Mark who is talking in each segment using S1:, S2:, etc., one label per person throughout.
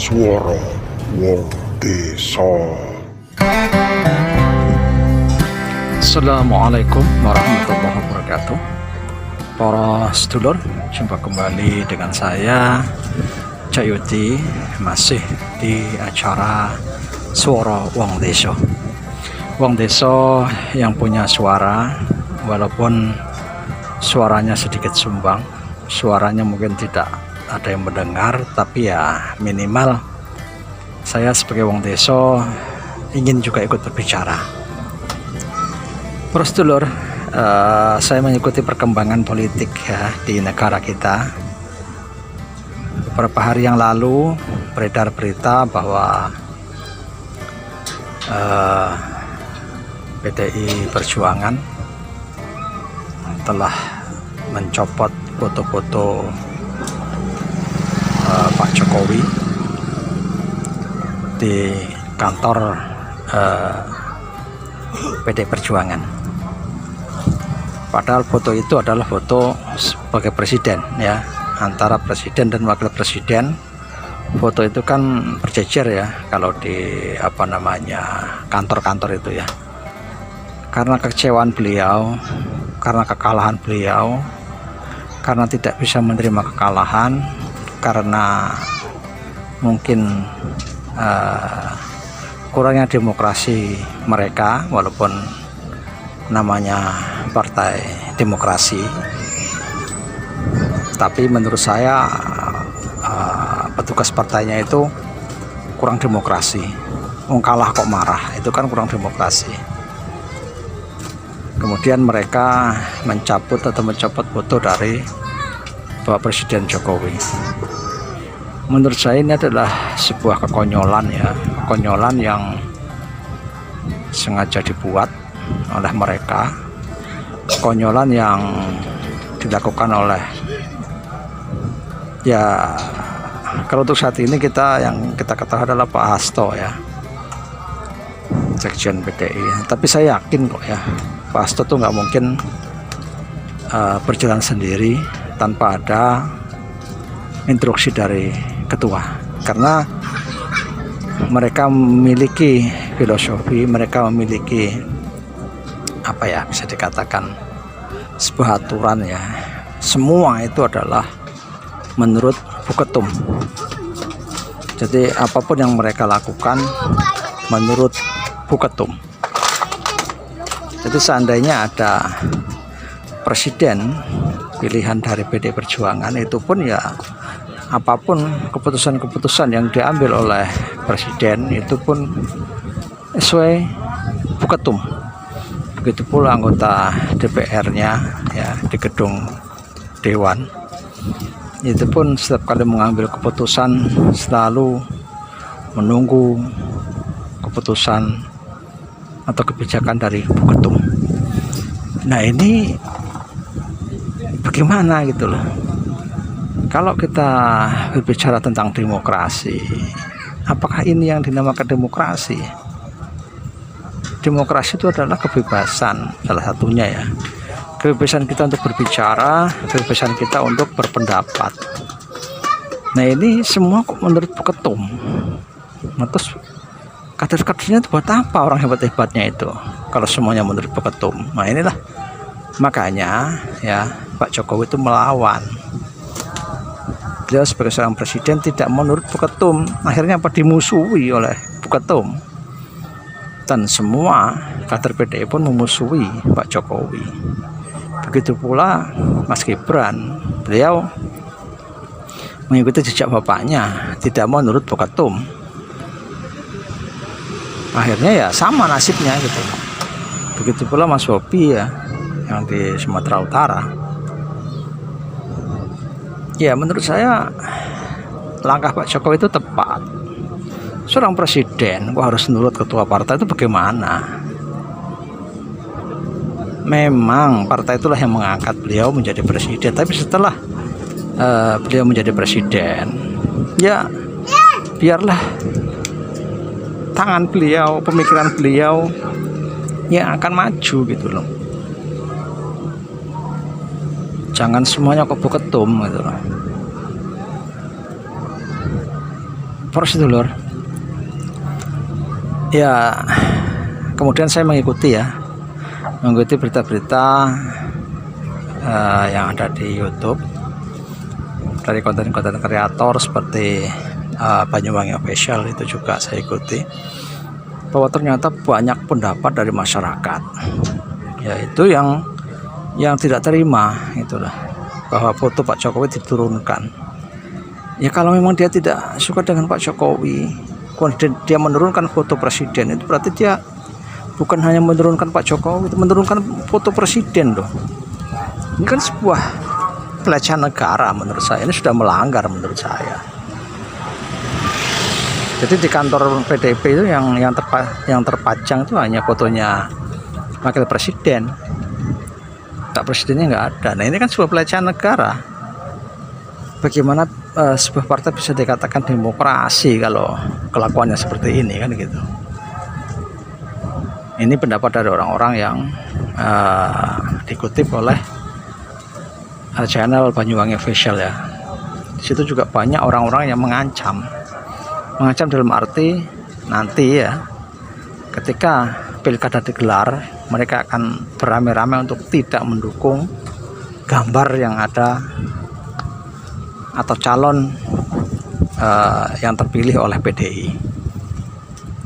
S1: Suara Wong Desa.
S2: Assalamualaikum warahmatullahi wabarakatuh. Para sedulur, jumpa kembali dengan saya Cak Yuti, masih di acara Suara Wong Desa. Wong Desa yang punya suara, walaupun suaranya sedikit sumbang, suaranya mungkin tidak ada yang mendengar, tapi ya minimal saya sebagai wong desa ingin juga ikut berbicara. Para sedulur, saya mengikuti perkembangan politik ya di negara kita. Beberapa hari yang lalu beredar berita bahwa PDI Perjuangan telah mencopot foto-foto Pak Jokowi di kantor PDI Perjuangan. Padahal foto itu adalah foto sebagai presiden ya, antara presiden dan wakil presiden. Foto itu kan berjejer ya kalau di kantor-kantor itu ya. Karena kekecewaan beliau, karena kekalahan beliau, karena tidak bisa menerima kekalahan, karena mungkin kurangnya demokrasi mereka, walaupun namanya partai demokrasi, tapi menurut saya petugas partainya itu kurang demokrasi. Kalah kok marah, itu kan kurang demokrasi. Kemudian mereka mencopot foto dari Bapak Presiden Jokowi. Menurut saya ini adalah sebuah kekonyolan ya, kekonyolan yang sengaja dibuat oleh mereka, kekonyolan yang dilakukan oleh ya, kalau untuk saat ini yang kita ketahui adalah Pak Hasto ya, Sekjen PDI. Tapi saya yakin kok ya, Pak Hasto tuh nggak mungkin berjalan sendiri tanpa ada instruksi dari ketua, karena mereka memiliki filosofi, mereka memiliki bisa dikatakan sebuah aturan ya. Semua itu adalah menurut Buketum. Jadi apapun yang mereka lakukan menurut Buketum. Jadi seandainya ada presiden pilihan dari PDI Perjuangan, itu pun ya apapun keputusan-keputusan yang diambil oleh presiden itu pun sesuai Buketum. Begitu pula anggota DPR-nya ya di gedung Dewan, itu pun setiap kali mengambil keputusan selalu menunggu keputusan atau kebijakan dari Buketum. Nah ini bagaimana gitu loh. Kalau kita berbicara tentang demokrasi, apakah ini yang dinamakan demokrasi? Demokrasi itu adalah kebebasan, salah satunya ya. Kebebasan kita untuk berbicara, kebebasan kita untuk berpendapat. Nah ini semua kok menurut Buketum. Nah, terus kader-kadernya itu buat apa orang hebat-hebatnya itu kalau semuanya menurut Buketum? Nah inilah makanya ya Pak Jokowi itu melawan. Beliau sebagai seorang presiden tidak menurut Buketum, akhirnya dimusuhi oleh Buketum, dan semua kader PDI pun memusuhi Pak Jokowi. Begitu pula Mas Gibran, beliau mengikuti jejak bapaknya, tidak menurut Buketum. Akhirnya ya sama nasibnya gitu. Begitu pula Mas Bobi ya, yang di Sumatera Utara. Ya menurut saya langkah Pak Jokowi itu tepat. Seorang presiden kok harus menurut ketua partai, itu bagaimana? Memang partai itulah yang mengangkat beliau menjadi presiden, tapi setelah beliau menjadi presiden, ya biarlah tangan beliau, pemikiran beliau yang akan maju gitu loh. Jangan semuanya kok Buketum gitu loh. para sedulur, ya kemudian saya mengikuti berita-berita yang ada di YouTube dari konten-konten kreator seperti Banyuwangi Official. Itu juga saya ikuti, bahwa ternyata banyak pendapat dari masyarakat, yaitu yang tidak terima itulah, bahwa foto Pak Jokowi diturunkan. Ya kalau memang dia tidak suka dengan Pak Jokowi, kemudian dia menurunkan foto presiden, itu berarti dia bukan hanya menurunkan Pak Jokowi, itu menurunkan foto presiden loh. Ini kan sebuah pelecehan negara menurut saya, ini sudah melanggar menurut saya. Jadi di kantor PDIP itu yang terpajang itu hanya fotonya wakil presiden, tak presidennya nggak ada. Nah ini kan sebuah pelecehan negara. Bagaimana sebuah partai bisa dikatakan demokrasi kalau kelakuannya seperti ini kan gitu. Ini pendapat dari orang-orang yang dikutip oleh channel Banyuwangi Official ya. Di situ juga banyak orang-orang yang mengancam dalam arti nanti ya ketika pilkada digelar, mereka akan beramai-ramai untuk tidak mendukung gambar yang ada atau calon yang terpilih oleh PDI.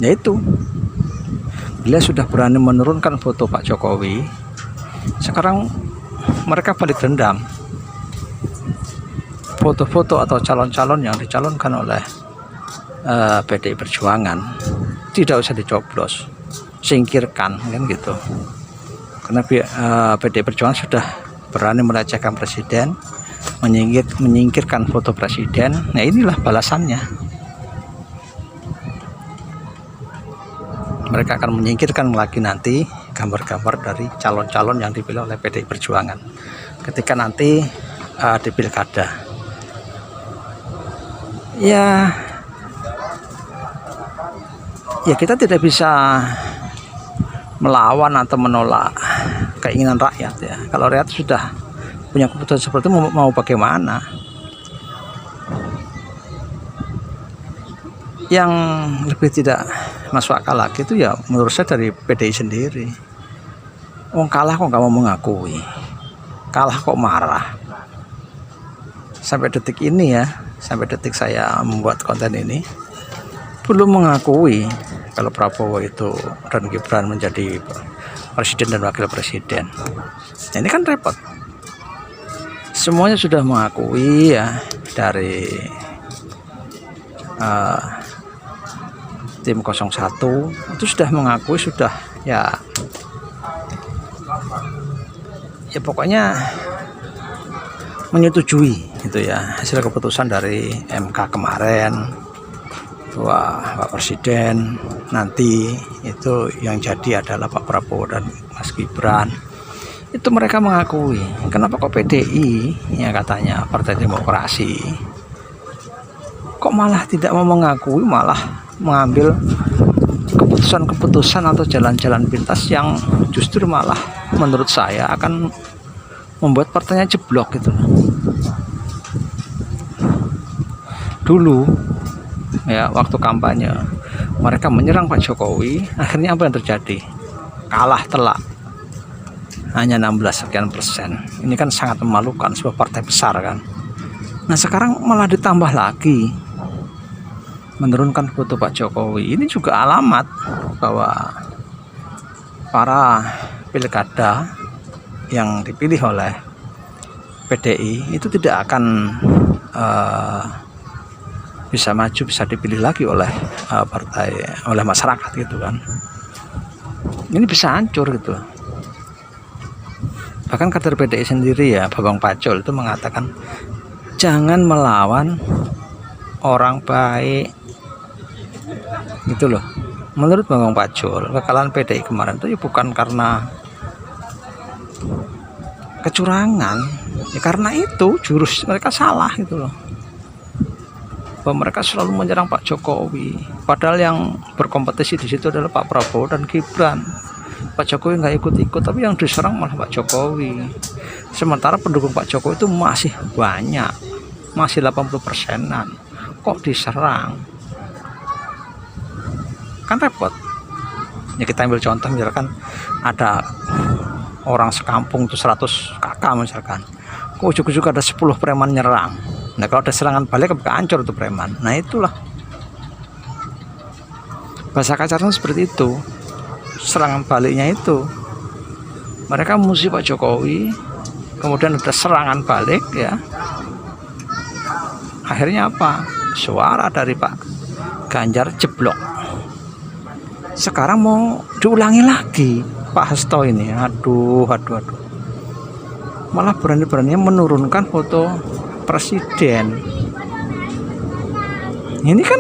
S2: Yaitu bila sudah berani menurunkan foto Pak Jokowi, sekarang mereka balik dendam. Foto-foto atau calon-calon yang dicalonkan oleh PDI Perjuangan tidak usah dicoblos, singkirkan kan gitu. Karena PDI Perjuangan sudah berani melecehkan presiden, menyingkirkan foto presiden. Nah inilah balasannya. Mereka akan menyingkirkan lagi nanti gambar-gambar dari calon-calon yang dipilih oleh PDI Perjuangan ketika nanti di pilkada. Ya kita tidak bisa melawan atau menolak keinginan rakyat ya. Kalau rakyat sudah punya keputusan seperti itu, mau bagaimana? Yang lebih tidak masuk akal lagi itu ya menurut saya dari PDI sendiri. Wong kalah kok nggak mau mengakui, kalah kok marah. Sampai detik ini ya, sampai detik saya membuat konten ini, belum mengakui kalau Prabowo itu dan Gibran menjadi presiden dan wakil presiden. Nah, ini kan repot. Semuanya sudah mengakui ya, dari tim 01 itu sudah mengakui, sudah ya pokoknya menyetujui gitu ya hasil keputusan dari MK kemarin. Wah, Pak Presiden nanti itu yang jadi adalah Pak Prabowo dan Mas Gibran. Itu mereka mengakui. Kenapa kok PDI ya katanya Partai Demokrasi kok malah tidak mau mengakui, malah mengambil keputusan-keputusan atau jalan-jalan pintas yang justru malah menurut saya akan membuat partainya jeblok gitu. Dulu ya waktu kampanye mereka menyerang Pak Jokowi, akhirnya apa yang terjadi? Kalah telak, hanya 16 sekian persen. Ini kan sangat memalukan, sebuah partai besar kan. Nah sekarang malah ditambah lagi menurunkan foto Pak Jokowi. Ini juga alamat bahwa para pilkada yang dipilih oleh PDI itu tidak akan bisa maju, bisa dipilih lagi oleh oleh masyarakat gitu kan. Ini bisa hancur gitu. Bahkan kader PDI sendiri ya, Babang Pacul itu mengatakan jangan melawan orang baik gitu loh. Menurut Babang Pacul, kekalahan PDI kemarin itu ya bukan karena kecurangan ya, karena itu jurus mereka salah gitu loh, bahwa mereka selalu menyerang Pak Jokowi, padahal yang berkompetisi di situ adalah Pak Prabowo dan Gibran. Pak Jokowi nggak ikut-ikut, tapi yang diserang malah Pak Jokowi. Sementara pendukung Pak Jokowi itu masih banyak, masih 80%-an, kok diserang. kan repot. Ya kita ambil contoh misalkan ada orang sekampung tuh 100 kakak misalkan, kok ujuk-ujuk ada 10 preman nyerang. Nah kalau ada serangan balik bisa hancur tuh preman. Nah itulah bahasa kasarnya seperti itu. Serangan baliknya itu mereka musuh Pak Jokowi, kemudian ada serangan balik ya, akhirnya apa, suara dari Pak Ganjar jeblok. Sekarang mau diulangi lagi Pak Hasto ini, aduh, malah berani-beraninya menurunkan foto presiden. Ini kan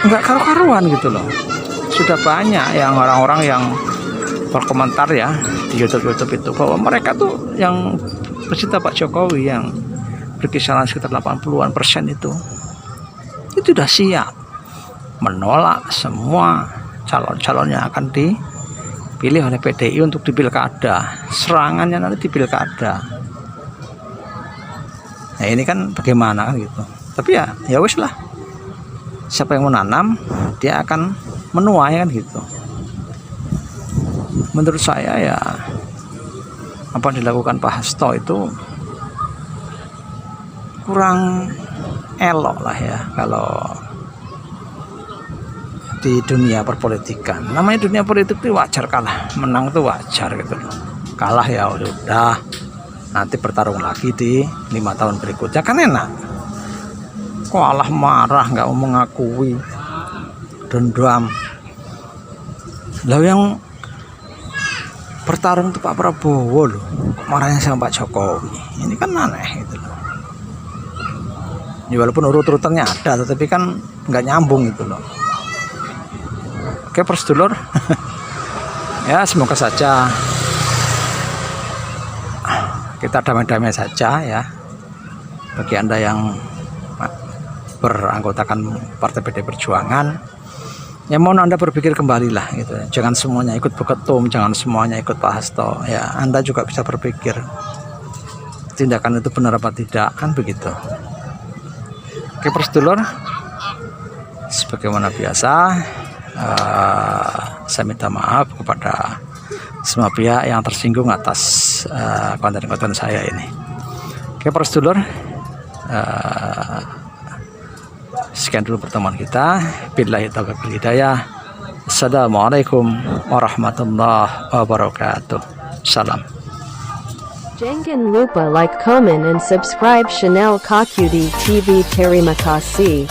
S2: nggak karu-karuan gitu loh. Sudah banyak yang orang-orang yang berkomentar ya di YouTube itu bahwa mereka tuh yang pecinta Pak Jokowi yang berkisaran sekitar 80% itu sudah siap menolak semua calon-calon yang akan dipilih oleh PDI untuk di pilkada. Serangannya nanti di pilkada. Nah ini kan bagaimana kan gitu. Tapi ya wis lah. Siapa yang menanam dia akan menuai kan gitu. Menurut saya ya apa yang dilakukan Pak Hasto itu kurang elok lah ya kalau di dunia perpolitikan. Namanya dunia politik itu wajar kalah, menang itu wajar gitu loh. Kalah ya udah, nanti bertarung lagi di 5 tahun berikutnya kan enak. Kok Allah marah nggak mau mengakui, dendam. Lalu yang bertarung itu Pak Prabowo loh, marahnya sama Pak Jokowi. Ini kan aneh gitu loh. Ya, walaupun urut-urutannya ada, tetapi kan nggak nyambung gitu loh. Oke, Prosedulur. Ya semoga saja kita damai-damai saja ya. Bagi Anda yang beranggotakan Partai PD Perjuangan, ya mohon Anda berpikir kembali lah gitu. Jangan semuanya ikut Bu Ketum, jangan semuanya ikut Pak Hasto. Ya Anda juga bisa berpikir tindakan itu benar apa tidak, kan begitu. Oke Prosedulur, sebagaimana biasa saya minta maaf kepada semua pihak yang tersinggung atas konten-konten saya ini. Oke Prosedulur, sekian dulu pertemuan kita. Billahi taufiq wal hidayah. Assalamualaikum warahmatullahi wabarakatuh. Salam.
S3: Jangan lupa like, comment and subscribe channel Kakudi TV. Terima kasih.